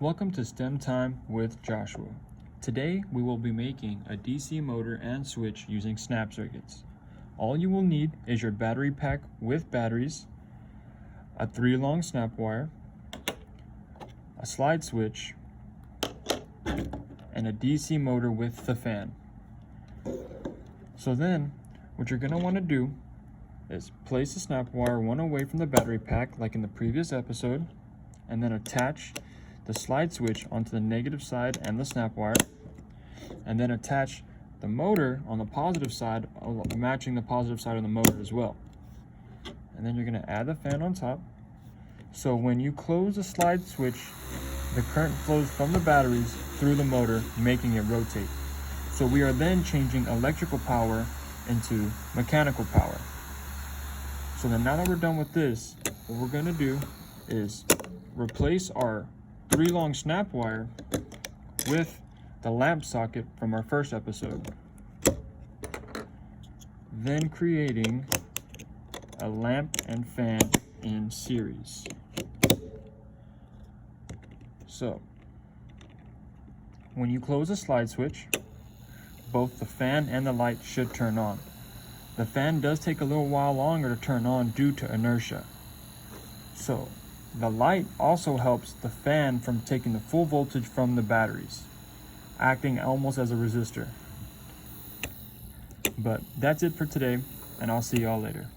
Welcome to STEM Time with Joshua. Today we will be making a DC motor and switch using snap circuits. All you will need is your battery pack with batteries, a 3-long snap wire, a slide switch, and a DC motor with the fan. So then what you're going to want to do is place the snap wire one away from the battery pack like in the previous episode, and then attach the slide switch onto the negative side and the snap wire, and then attach the motor on the positive side, matching the positive side of the motor as well. And then you're going to add the fan on top. So when you close the slide switch, the current flows from the batteries through the motor, making it rotate. So we are then changing electrical power into mechanical power. So then now that we're done with this, what we're going to do is replace our 3-long snap wire with the lamp socket from our first episode, then creating a lamp and fan in series. So when you close the slide switch, both the fan and the light should turn on. The fan does take a little while longer to turn on due to inertia. So the light also helps the fan from taking the full voltage from the batteries, acting almost as a resistor. But that's it for today, and I'll see y'all later.